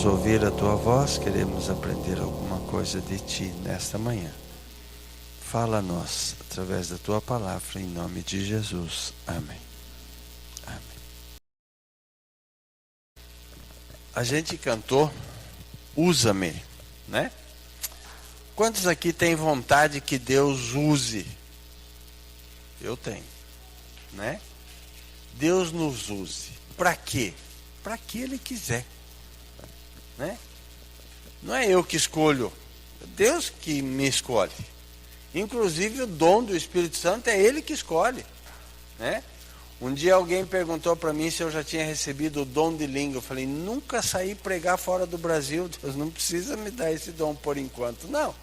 queremos ouvir a Tua voz, queremos aprender alguma coisa de Ti nesta manhã. Fala-nos através da Tua palavra, em nome de Jesus. Amém. Amém. A gente cantou Usa-me, né? Quantos aqui têm vontade que Deus use? Eu tenho, né? Deus nos use. Para quê? Para que Ele quiser, né? Não é eu que escolho, é Deus que me escolhe. Inclusive o dom do Espírito Santo é Ele que escolhe, né? Um dia alguém perguntou para mim se eu já tinha recebido o dom de língua. Eu falei, nunca saí pregar fora do Brasil. Deus não precisa me dar esse dom por enquanto, não.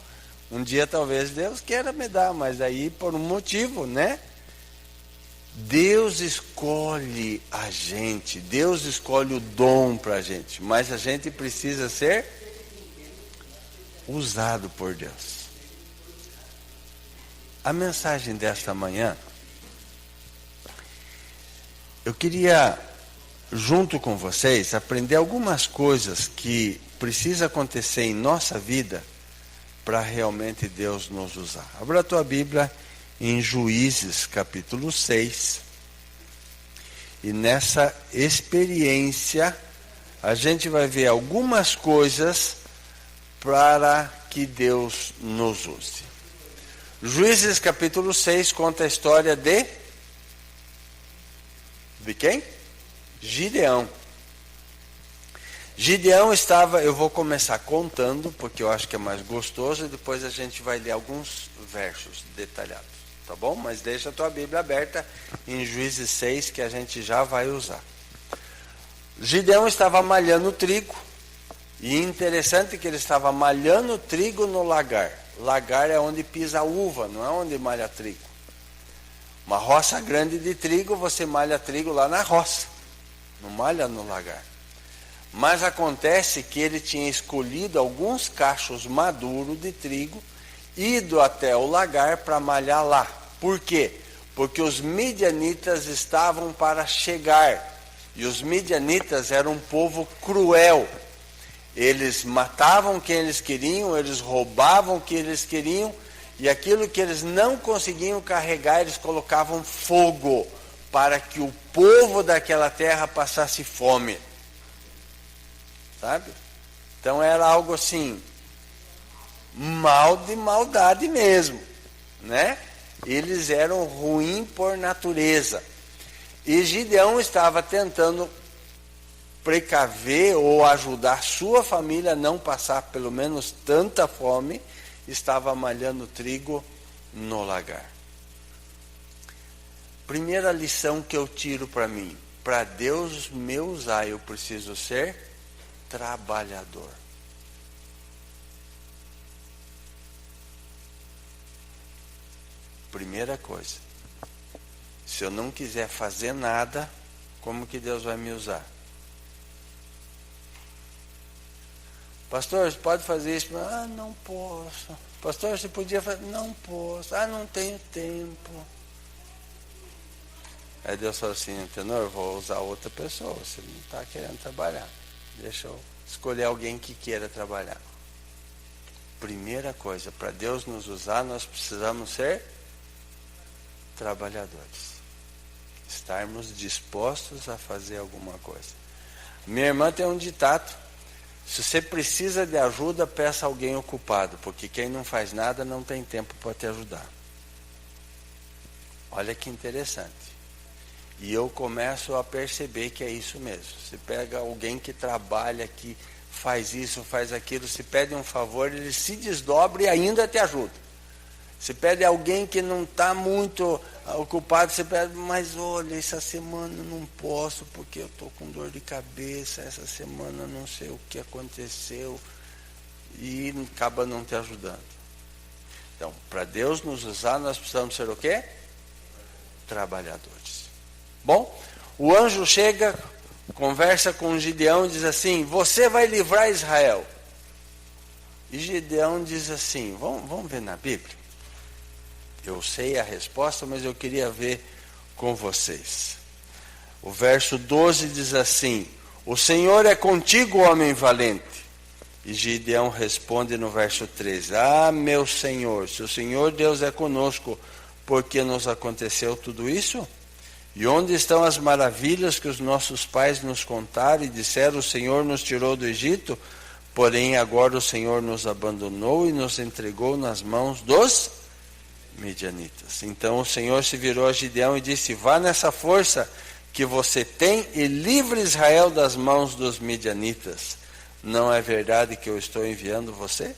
Um dia talvez Deus queira me dar, mas aí por um motivo, né? Deus escolhe a gente, Deus escolhe o dom para a gente, mas a gente precisa ser usado por Deus. A mensagem desta manhã, eu queria, junto com vocês, aprender algumas coisas que precisam acontecer em nossa vida para realmente Deus nos usar. Abra a tua Bíblia em Juízes, capítulo 6. E nessa experiência, a gente vai ver algumas coisas para que Deus nos use. Juízes, capítulo 6, conta a história de quem? Gideão. Gideão estava, eu vou começar contando, porque eu acho que é mais gostoso, e depois a gente vai ler alguns versos detalhados. Tá bom? Mas deixa a tua Bíblia aberta em Juízes 6, que a gente já vai usar. Gideão estava malhando trigo. E interessante que ele estava malhando trigo no lagar. Lagar é onde pisa a uva, não é onde malha trigo. Uma roça grande de trigo, você malha trigo lá na roça. Não malha no lagar. Mas acontece que ele tinha escolhido alguns cachos maduros de trigo, ido até o lagar para malhar lá. Por quê? Porque os midianitas estavam para chegar. E os midianitas eram um povo cruel. Eles matavam quem eles queriam, eles roubavam o que eles queriam, e aquilo que eles não conseguiam carregar, eles colocavam fogo, para que o povo daquela terra passasse fome. Sabe? Então era algo assim, mal de maldade mesmo, né? Eles eram ruins por natureza. E Gideão estava tentando precaver ou ajudar sua família a não passar pelo menos tanta fome, estava malhando trigo no lagar. Primeira lição que eu tiro para mim, para Deus me usar, eu preciso ser trabalhador. Primeira coisa, se eu não quiser fazer nada, como que Deus vai me usar? Pastor, você pode fazer isso? Ah, não posso. Pastor, você podia fazer? Não posso. Ah, não tenho tempo. Aí Deus falou assim, entendeu? Eu vou usar outra pessoa, você não está querendo trabalhar. Deixa eu escolher alguém que queira trabalhar. Primeira coisa, para Deus nos usar, nós precisamos ser trabalhadores. Estarmos dispostos a fazer alguma coisa. Minha irmã tem um ditado: se você precisa de ajuda, peça alguém ocupado, porque quem não faz nada não tem tempo para te ajudar. Olha que interessante. E eu começo a perceber que é isso mesmo. Você pega alguém que trabalha, que faz isso, faz aquilo, se pede um favor, ele se desdobra e ainda te ajuda. Se pede alguém que não está muito ocupado, você pede, mas olha, essa semana eu não posso porque eu estou com dor de cabeça, essa semana não sei o que aconteceu, e acaba não te ajudando. Então, para Deus nos usar, nós precisamos ser o quê? Trabalhadores. Bom, o anjo chega, conversa com Gideão e diz assim, você vai livrar Israel. E Gideão diz assim, vamos ver na Bíblia? Eu sei a resposta, mas eu queria ver com vocês. O verso 12 diz assim, O Senhor é contigo, homem valente. E Gideão responde no verso 13: Ah, meu Senhor, se o Senhor Deus é conosco, por que nos aconteceu tudo isso? E onde estão as maravilhas que os nossos pais nos contaram e disseram: o Senhor nos tirou do Egito? Porém agora o Senhor nos abandonou e nos entregou nas mãos dos midianitas. Então o Senhor se virou a Gideão e disse: vá nessa força que você tem e livre Israel das mãos dos midianitas. Não é verdade que eu estou enviando você?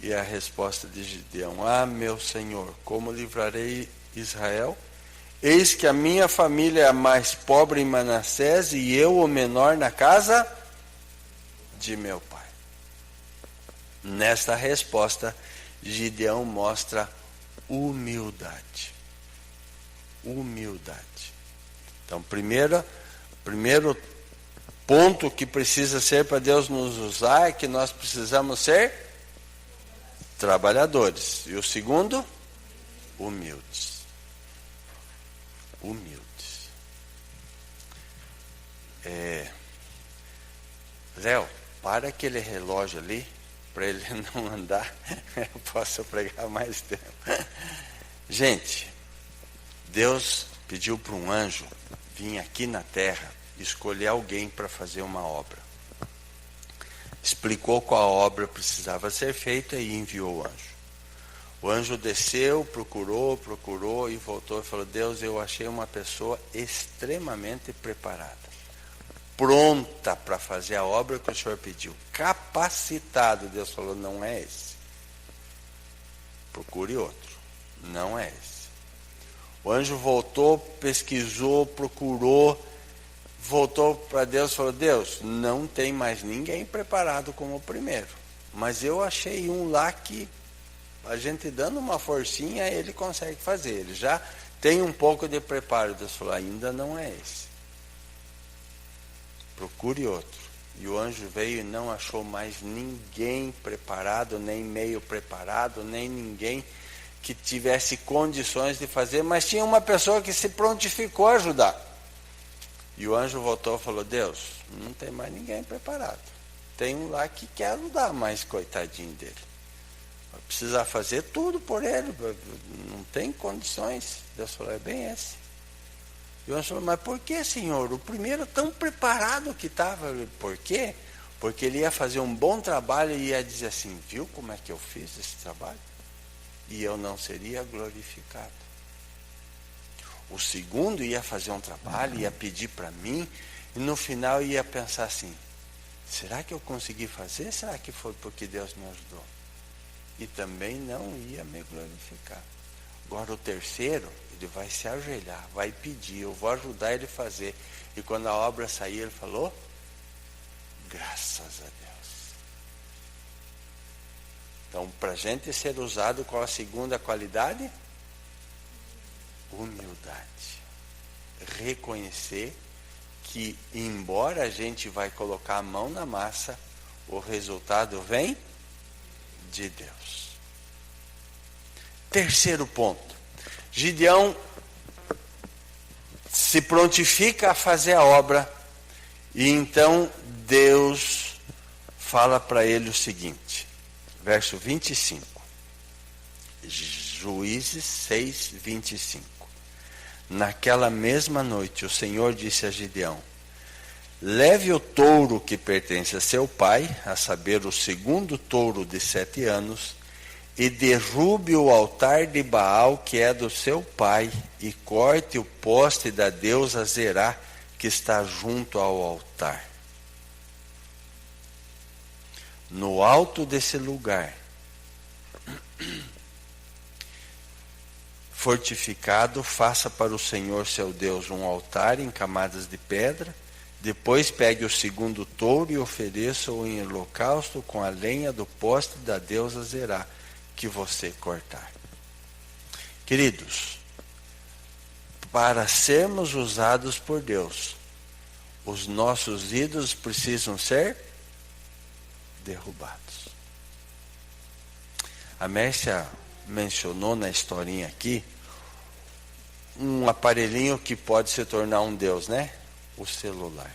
E a resposta de Gideão: ah, meu Senhor, como livrarei Israel? Eis que a minha família é a mais pobre em Manassés e eu o menor na casa de meu pai. Nesta resposta, Gideão mostra humildade. Humildade. Então, primeiro ponto que precisa ser para Deus nos usar é que nós precisamos ser trabalhadores. E o segundo, humildes. Humildes. Léo, para aquele relógio ali, para ele não andar, eu posso pregar mais tempo. Gente, Deus pediu para um anjo vir aqui na terra escolher alguém para fazer uma obra. Explicou qual obra precisava ser feita e enviou o anjo. O anjo desceu, procurou e voltou e falou: Deus, eu achei uma pessoa extremamente preparada, pronta para fazer a obra que o Senhor pediu, capacitado. Deus falou: não é esse, procure outro, não é esse. O anjo voltou, pesquisou, procurou, voltou para Deus e falou: Deus, não tem mais ninguém preparado como o primeiro, mas eu achei um lá que a gente dando uma forcinha ele consegue fazer, ele já tem um pouco de preparo. Deus falou: ainda não é esse, procure outro. E o anjo veio e não achou mais ninguém preparado, nem meio preparado, nem ninguém que tivesse condições de fazer, mas tinha uma pessoa que se prontificou a ajudar. E o anjo voltou e falou: Deus, não tem mais ninguém preparado, tem um lá que quer ajudar, mas coitadinho dele, vai precisar fazer tudo por ele, não tem condições. Deus falou: é bem esse. E o anjo falou: mas por que, Senhor? O primeiro tão preparado que estava. Por quê? Porque ele ia fazer um bom trabalho e ia dizer assim: viu como é que eu fiz esse trabalho? E eu não seria glorificado. O segundo ia fazer um trabalho, ia pedir para mim, e no final ia pensar assim: será que eu consegui fazer? Será que foi porque Deus me ajudou? E também não ia me glorificar. Agora o terceiro, ele vai se ajoelhar, vai pedir, eu vou ajudar ele a fazer. E quando a obra sair, ele falou: graças a Deus. Então, para a gente ser usado, qual a segunda qualidade? Humildade. Reconhecer que, embora a gente vai colocar a mão na massa, o resultado vem de Deus. Terceiro ponto. Gideão se prontifica a fazer a obra, e então Deus fala para ele o seguinte, verso 25, Juízes 6, 25. Naquela mesma noite o Senhor disse a Gideão: leve o touro que pertence a seu pai, a saber, o segundo touro de 7 anos, e derrube o altar de Baal que é do seu pai, e corte o poste da deusa Zerá que está junto ao altar. No alto desse lugar fortificado, faça para o Senhor seu Deus um altar em camadas de pedra. Depois pegue o segundo touro e ofereça-o em holocausto com a lenha do poste da deusa Zerá que você cortar. Queridos, para sermos usados por Deus, os nossos ídolos precisam ser derrubados. A Mércia mencionou na historinha aqui um aparelhinho que pode se tornar um Deus, né? O celular.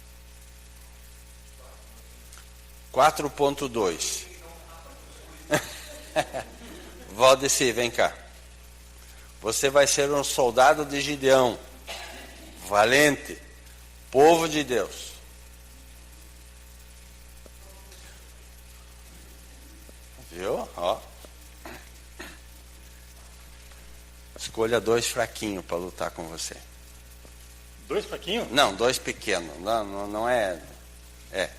4.2. Valdeci, vem cá. Você vai ser um soldado de Gideão, valente, povo de Deus. Viu? Ó. Escolha 2 fraquinhos para lutar com você. 2 fraquinhos? Não, 2 pequenos. Não é. É,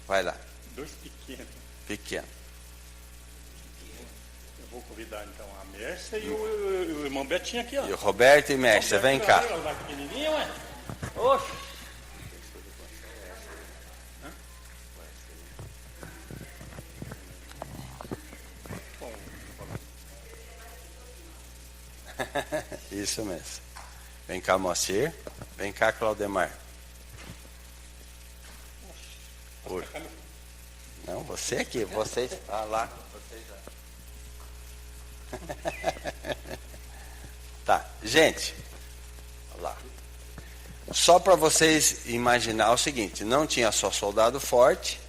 vai lá. 2 pequenos. Pequeno. Eu vou convidar então a Mércia e o irmão Betinho aqui, ó. E o Roberto e Mércia, vem cá. Vai pequenininho, ué. Oxe. Isso mesmo. Vem cá, Moacir. Vem cá, Claudemar. Oi. Não, você aqui. Vocês. Ah, lá. Vocês lá. Tá. Gente. Olha lá. Só para vocês imaginar o seguinte: não tinha só soldado forte,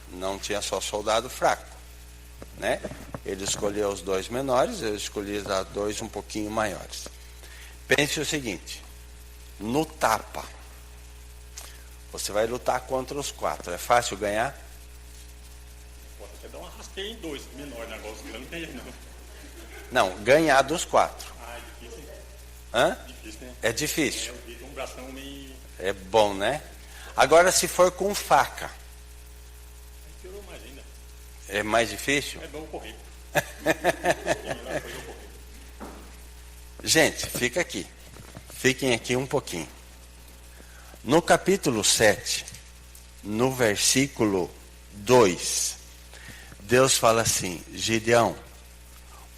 não tinha só soldado fraco, né? Ele escolheu os 2 menores, eu escolhi os 2 um pouquinho maiores. Pense o seguinte: no tapa, você vai lutar contra os 4. É fácil ganhar? Pode até dar uma rasteira em 2 menor, negócio grande, não tem não. Não, ganhar dos 4. Ah, é difícil, hein? Hã? Difícil, né? É difícil. Eu vi um bração meio... É bom, né? Agora, se for com faca, Aí piorou mais ainda. é mais difícil? É bom correr. Gente, fica aqui. Fiquem aqui um pouquinho. No capítulo 7, no versículo 2, Deus fala assim: Gideão,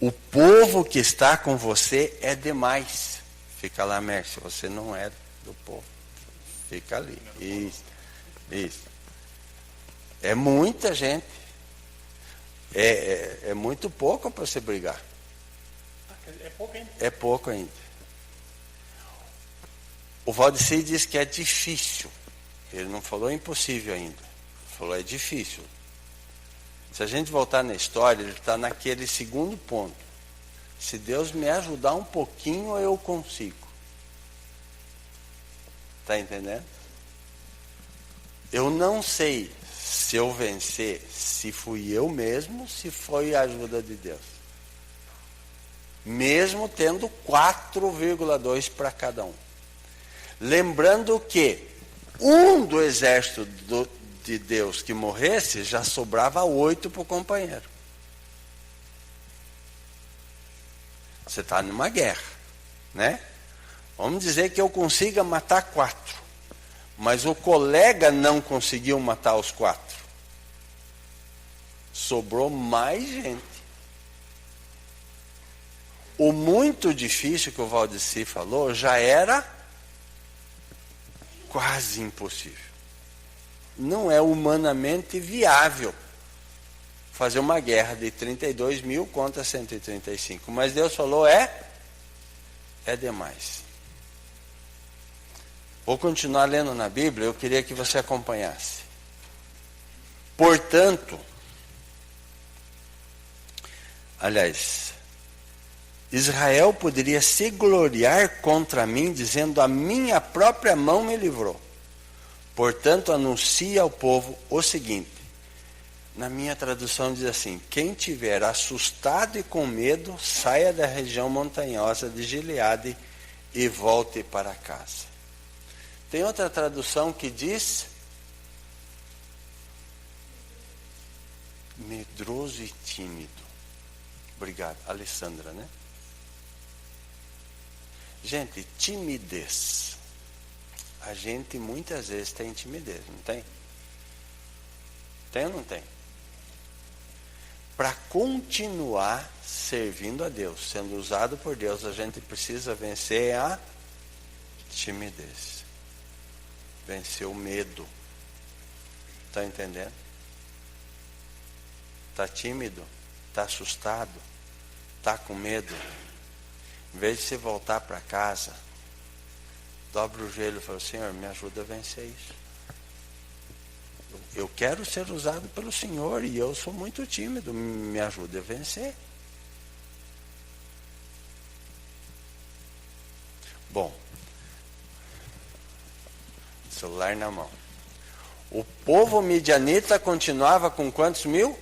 o povo que está com você é demais. Fica lá, Mércio, você não é do povo. Fica ali. Isso. É muita gente. É muito pouco para você brigar. É pouco ainda. É pouco ainda. O Valdeci diz que é difícil. Ele não falou impossível ainda. Ele falou é difícil. Se a gente voltar na história, ele está naquele segundo ponto. Se Deus me ajudar um pouquinho, eu consigo. Está entendendo? Eu não sei se eu vencer, se fui eu mesmo, se foi a ajuda de Deus. Mesmo tendo 4,2 para cada um. Lembrando que um do exército de Deus que morresse, já sobrava 8 para o companheiro. Você está numa guerra, né? Vamos dizer que eu consiga matar 4, mas o colega não conseguiu matar os 4. Sobrou mais gente. O muito difícil que o Valdeci falou já era quase impossível. Não é humanamente viável fazer uma guerra de 32 mil contra 135. Mas Deus falou, é demais. Vou continuar lendo na Bíblia, eu queria que você acompanhasse. Portanto, aliás, Israel poderia se gloriar contra mim, dizendo, a minha própria mão me livrou. Portanto, anuncia ao povo o seguinte, na minha tradução diz assim, quem tiver assustado e com medo, saia da região montanhosa de Gileade e volte para casa. Tem outra tradução que diz, medroso e tímido. Obrigado, Alessandra, né? Gente, timidez. A gente muitas vezes tem timidez, não tem? Tem ou não tem? Para continuar servindo a Deus, sendo usado por Deus, a gente precisa vencer a timidez. Vencer o medo. Está entendendo? Está tímido? Está assustado? Está com medo? Em vez de você voltar para casa, dobra o joelho e fala, Senhor, me ajuda a vencer isso. Eu quero ser usado pelo Senhor e eu sou muito tímido. Me ajude a vencer. Bom, celular na mão. O povo midianita continuava com quantos mil?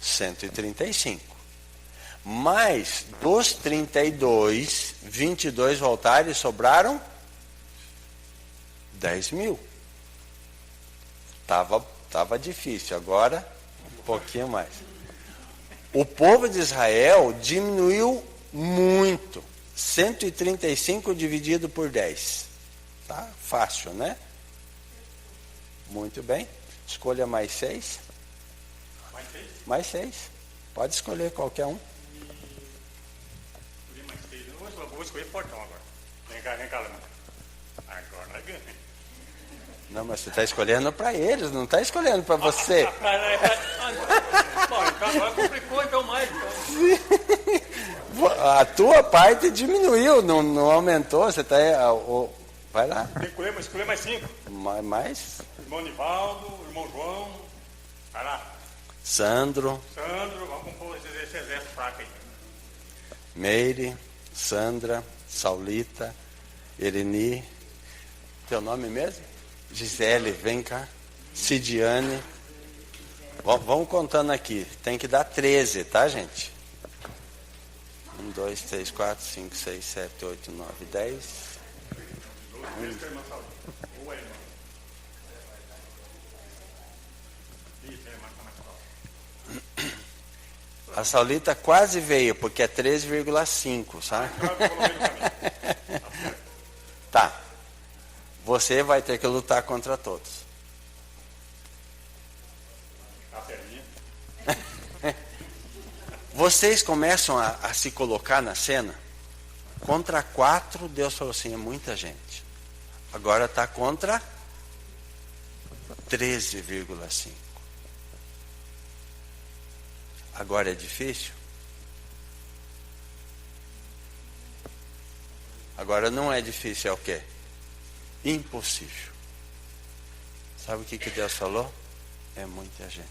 135. Mas dos 32, 22 voltaram e sobraram 10 mil. Tava difícil, agora um pouquinho mais. O povo de Israel diminuiu muito. 135 dividido por 10. Tá fácil, né? Muito bem. Escolha mais 6. Mais 6? Mais 6. Pode escolher qualquer um. Escolhi mais 6. Eu vou escolher portão agora. Vem cá, Leandro. Agora ganha. Não, mas você está escolhendo para eles, não está escolhendo para você. Bom, então agora complicou então mais. Então. A tua parte diminuiu, não aumentou. Você está. Vai lá. Escolher mais 5. Mais? Irmão Nivaldo, irmão João. Vai lá. Sandro, Vamos compor esse exército fraco aí. Meire, Sandra, Saulita, Ereni. Teu nome mesmo? Gisele, vem cá. Cidiane. Vamos contando aqui. Tem que dar 13, tá, gente? 1, 2, 3, 4, 5, 6, 7, 8, 9, 10. A Saulita quase veio, porque é 13,5, sabe? Tá. Você vai ter que lutar contra todos. Vocês começam a se colocar na cena. Contra 4, Deus falou assim, é muita gente. Agora está contra 13,5. Agora é difícil? Agora não é difícil, é o quê? Impossível. Sabe o que Deus falou? É muita gente.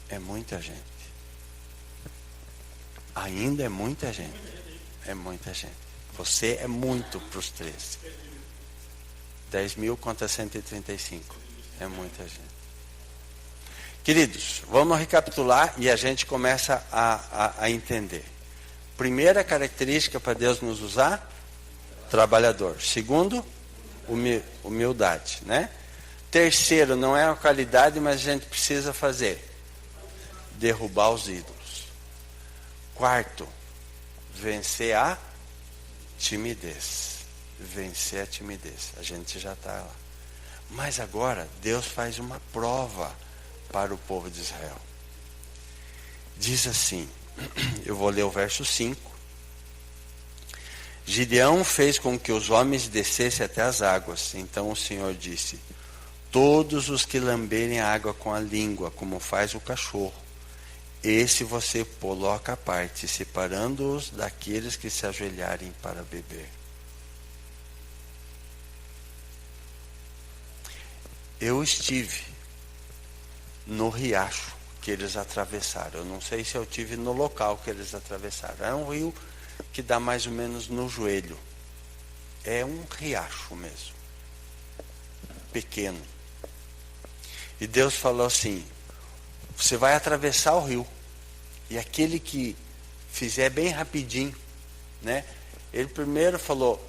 É muita gente. Ainda é muita gente. É muita gente. Você é muito para os 13. 10 mil contra 135. É muita gente. Queridos, vamos recapitular e a gente começa a entender. Primeira característica para Deus nos usar, trabalhador. Segundo, humildade, né? Terceiro, não é uma qualidade, mas a gente precisa fazer. Derrubar os ídolos. Quarto, vencer a timidez. Vencer a timidez. A gente já está lá. Mas agora, Deus faz uma prova para o povo de Israel. Diz assim, eu vou ler o verso 5. Gideão fez com que os homens descessem até as águas. Então o Senhor disse, todos os que lamberem a água com a língua, como faz o cachorro, esse você coloca à parte, separando-os daqueles que se ajoelharem para beber. Eu estive no riacho que eles atravessaram. Eu não sei se eu estive no local que eles atravessaram. É um rio que dá mais ou menos no joelho. É um riacho mesmo. Pequeno. E Deus falou assim, você vai atravessar o rio. E aquele que fizer bem rapidinho, né? Ele primeiro falou,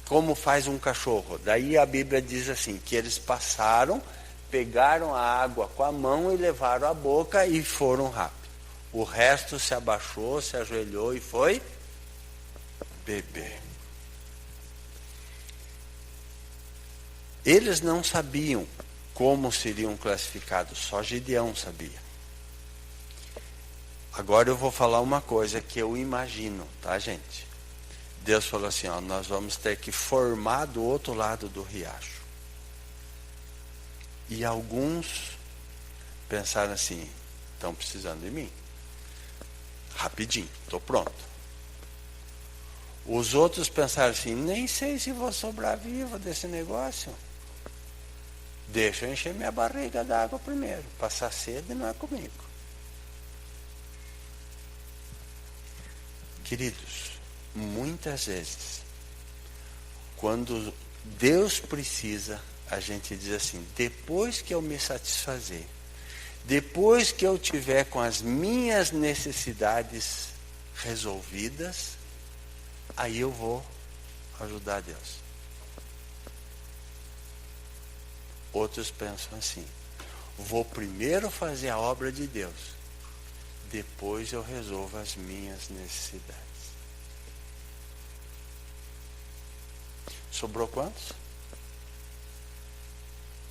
como faz um cachorro. Daí a Bíblia diz assim, que eles passaram, pegaram a água com a mão e levaram à boca e foram rápido. O resto se abaixou, se ajoelhou e foi beber. Eles não sabiam como seriam classificados, só Gideão sabia. Agora eu vou falar uma coisa que eu imagino, tá, gente? Deus falou assim, ó, nós vamos ter que formar do outro lado do riacho. E alguns pensaram assim, estão precisando de mim. Rapidinho, estou pronto. Os outros pensaram assim, nem sei se vou sobrar vivo desse negócio. Deixa eu encher minha barriga d'água primeiro. Passar sede não é comigo. Queridos, muitas vezes, quando Deus precisa, a gente diz assim: depois que eu me satisfazer, depois que eu tiver com as minhas necessidades resolvidas, aí eu vou ajudar Deus. Outros pensam assim: vou primeiro fazer a obra de Deus, depois eu resolvo as minhas necessidades. Sobrou quantos?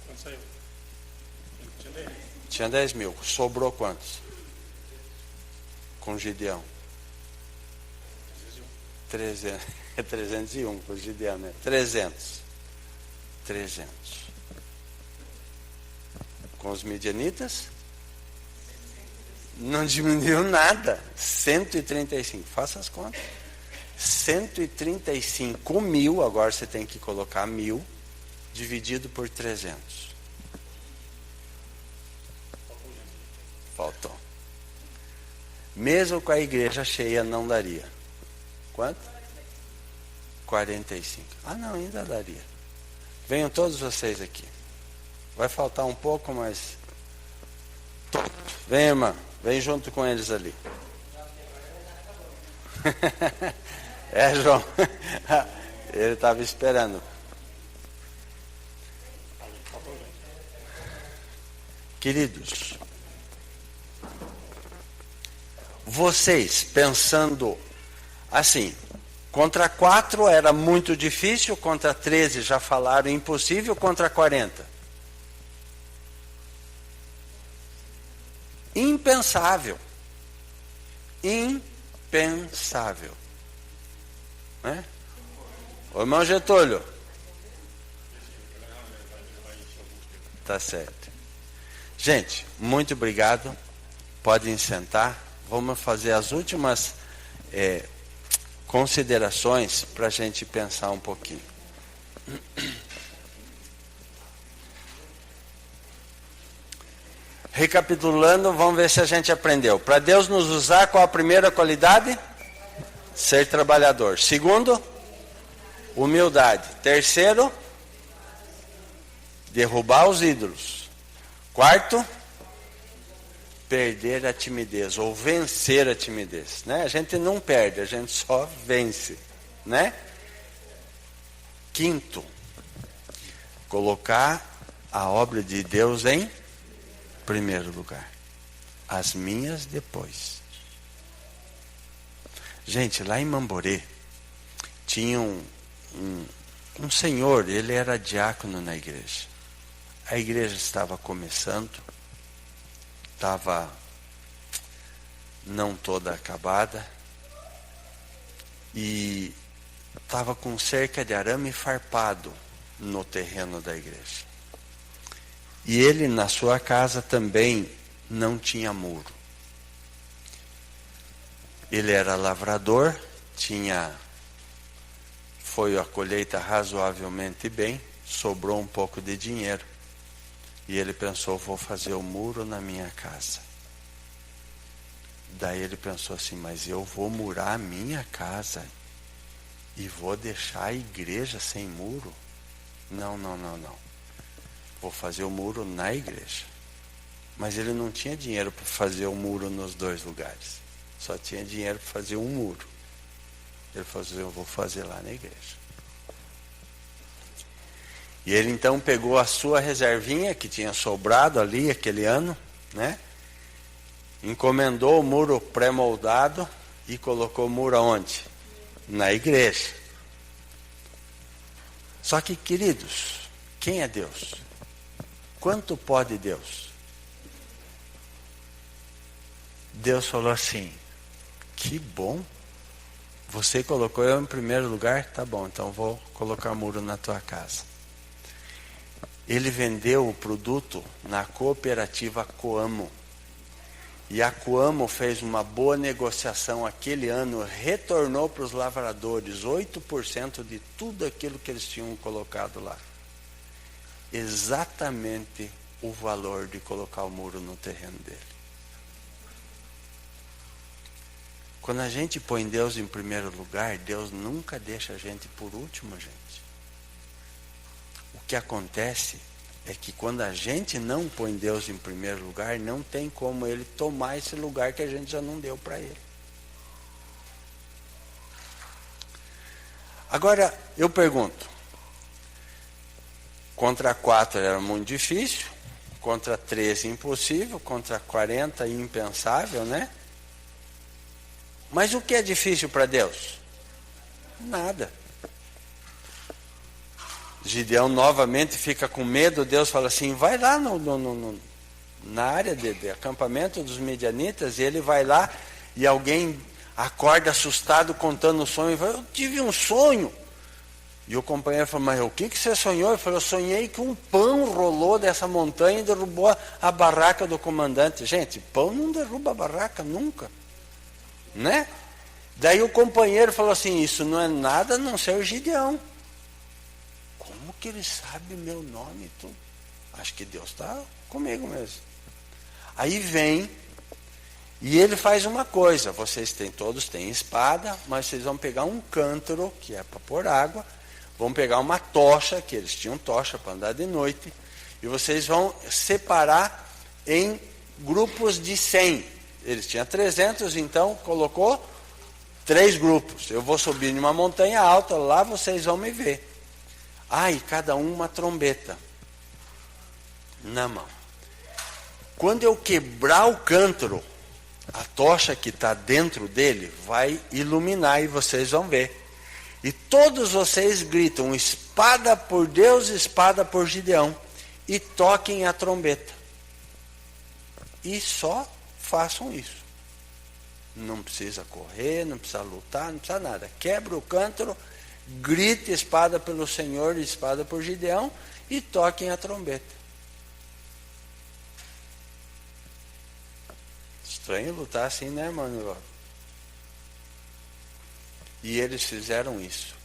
Quanto saiu? Tinha 10 mil. Sobrou quantos? Com Gideão. 301 com Gideão, né? 300. Com os midianitas? Não diminuiu nada. 135. Faça as contas. 135 mil, agora você tem que colocar 1000, dividido por 300. Faltou. Mesmo com a igreja cheia, não daria. Quanto? 45. Ah, não, ainda daria. Venham todos vocês aqui. Vai faltar um pouco, mas... Vem, irmã. Vem junto com eles ali. É, João. Ele estava esperando. Queridos, vocês pensando assim, contra 4 era muito difícil, contra 13 já falaram impossível, contra 40. Impensável. Impensável. Né? Ô irmão Getúlio. Tá certo. Gente, muito obrigado. Podem sentar. Vamos fazer as últimas considerações para a gente pensar um pouquinho. Recapitulando, vamos ver se a gente aprendeu. Para Deus nos usar, qual a primeira qualidade? Ser trabalhador. Segundo, humildade. Terceiro, derrubar os ídolos. Quarto, perder a timidez, ou vencer a timidez. Né? A gente não perde, a gente só vence. Né? Quinto, colocar a obra de Deus em primeiro lugar. As minhas depois. Gente, lá em Mamborê, tinha um senhor, ele era diácono na igreja. A igreja estava começando, estava não toda acabada, e estava com cerca de arame farpado no terreno da igreja. E ele, na sua casa, também não tinha muro. Ele era lavrador, foi a colheita razoavelmente bem, sobrou um pouco de dinheiro. E ele pensou: vou fazer o muro na minha casa. Daí ele pensou assim: mas eu vou murar a minha casa e vou deixar a igreja sem muro? Não. Vou fazer o muro na igreja. Mas ele não tinha dinheiro para fazer o muro nos dois lugares. Só tinha dinheiro para fazer um muro. Ele falou assim: eu vou fazer lá na igreja. E ele então pegou a sua reservinha que tinha sobrado ali aquele ano, né? Encomendou o muro pré-moldado e colocou o muro aonde? Na igreja. Só que, queridos, quem é Deus? Quanto pode Deus? Deus falou assim: que bom, você colocou eu em primeiro lugar, tá bom, então vou colocar muro na tua casa. Ele vendeu o produto na cooperativa Coamo. E a Coamo fez uma boa negociação aquele ano, retornou para os lavradores 8% de tudo aquilo que eles tinham colocado lá. exatamente o valor de colocar o muro no terreno dele. Quando a gente põe Deus em primeiro lugar, Deus nunca deixa a gente por último, gente. O que acontece é que quando a gente não põe Deus em primeiro lugar, não tem como ele tomar esse lugar que a gente já não deu para ele. Agora, eu pergunto, contra 4 era muito difícil, contra 13 impossível, contra 40 impensável, né? Mas o que é difícil para Deus? Nada. Gideão novamente fica com medo, Deus fala assim, vai lá na área de acampamento dos midianitas, e ele vai lá, e alguém acorda assustado contando o sonho, e fala, eu tive um sonho. E o companheiro falou, mas o que você sonhou? Ele falou, eu sonhei que um pão rolou dessa montanha e derrubou a barraca do comandante. Gente, pão não derruba a barraca nunca, né? Daí o companheiro falou assim, isso não é nada a não ser o Gideão. Como que ele sabe meu nome e tudo? Acho que Deus está comigo mesmo. Aí vem e ele faz uma coisa, todos têm espada, mas vocês vão pegar um cântaro, que é para pôr água, vão pegar uma tocha, que eles tinham tocha para andar de noite, e vocês vão separar em grupos de 100. Eles tinham 300, então colocou 3 grupos. Eu vou subir em uma montanha alta, lá vocês vão me ver. E cada um uma trombeta na mão. Quando eu quebrar o cântaro, a tocha que está dentro dele vai iluminar e vocês vão ver. E todos vocês gritam, espada por Deus, espada por Gideão, e toquem a trombeta. E só façam isso. Não precisa correr, não precisa lutar, não precisa nada. Quebra o cântaro, grite espada pelo Senhor, espada por Gideão, e toquem a trombeta. Estranho lutar assim, né, irmão? E eles fizeram isso.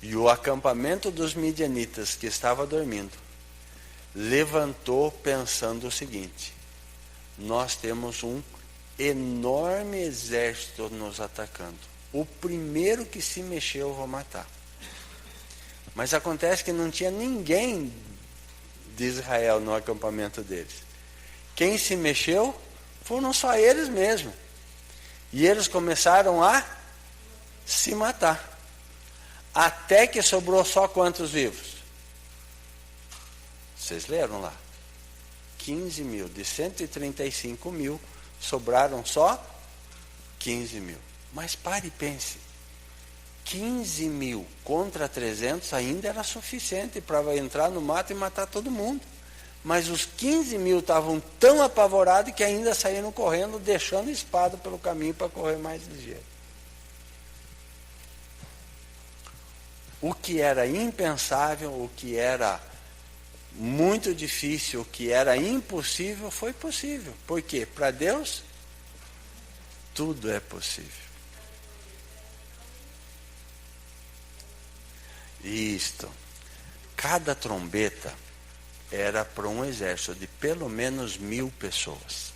E o acampamento dos midianitas, que estava dormindo, levantou pensando o seguinte, nós temos um enorme exército nos atacando. O primeiro que se mexeu eu vou matar. Mas acontece que não tinha ninguém de Israel no acampamento deles. Quem se mexeu foram só eles mesmos. E eles começaram a se matar. Até que sobrou só quantos vivos? Vocês leram lá? 15 mil. De 135 mil, sobraram só 15 mil. Mas pare e pense. 15 mil contra 300 ainda era suficiente para entrar no mato e matar todo mundo. Mas os 15 mil estavam tão apavorados que ainda saíram correndo, deixando espada pelo caminho para correr mais ligeiro. O que era impensável, o que era muito difícil, o que era impossível, foi possível. Por quê? Para Deus, tudo é possível. Isto. Cada trombeta era para um exército de pelo menos 1000 pessoas.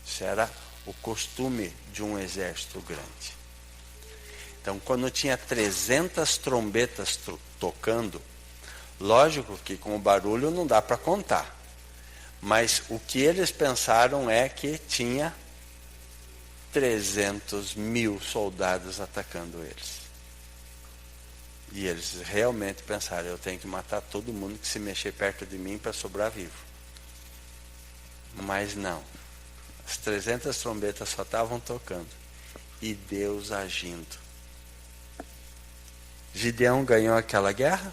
Isso era o costume de um exército grande. Então, quando tinha 300 trombetas tocando, lógico que com o barulho não dá para contar. Mas o que eles pensaram é que tinha 300 mil soldados atacando eles. E eles realmente pensaram, eu tenho que matar todo mundo que se mexer perto de mim para sobrar vivo. Mas não. As 300 trombetas só estavam tocando. E Deus agindo. Gideão ganhou aquela guerra?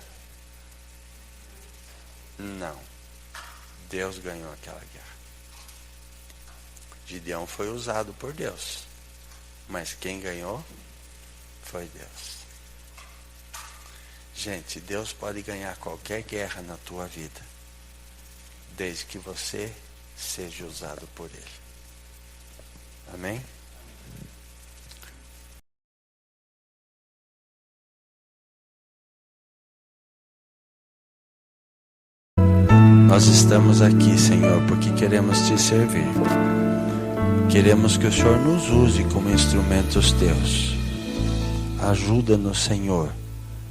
Não. Deus ganhou aquela guerra. Gideão foi usado por Deus. Mas quem ganhou foi Deus. Gente, Deus pode ganhar qualquer guerra na tua vida, desde que você seja usado por Ele. Amém? Nós estamos aqui, Senhor, porque queremos te servir. Queremos que o Senhor nos use como instrumentos teus. Ajuda-nos, Senhor,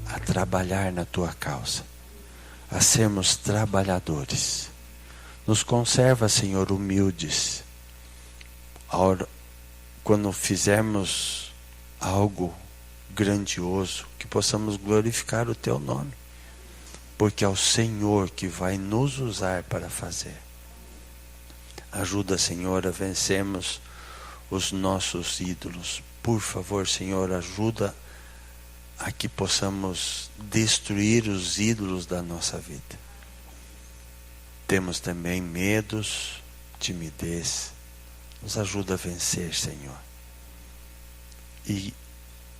a trabalhar na tua causa, a sermos trabalhadores. Nos conserva, Senhor, humildes. Quando fizermos algo grandioso, que possamos glorificar o teu nome, porque é o Senhor que vai nos usar para fazer. Ajuda, Senhor, a vencermos os nossos ídolos. Por favor, Senhor, ajuda a que possamos destruir os ídolos da nossa vida. Temos também medos, timidez. Nos ajuda a vencer, Senhor. E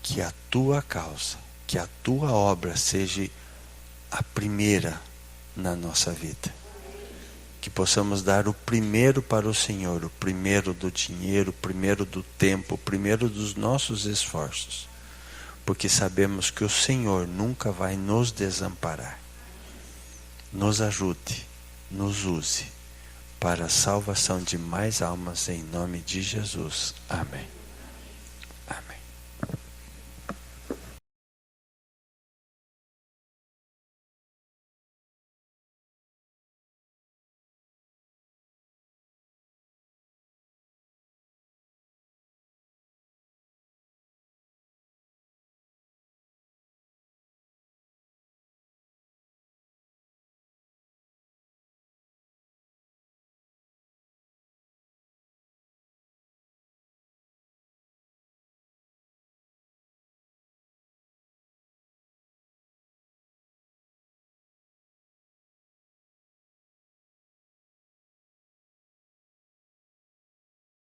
que a tua causa, que a tua obra seja a primeira na nossa vida. Que possamos dar o primeiro para o Senhor, o primeiro do dinheiro, o primeiro do tempo, o primeiro dos nossos esforços. Porque sabemos que o Senhor nunca vai nos desamparar. Nos ajude, nos use para a salvação de mais almas em nome de Jesus. Amém.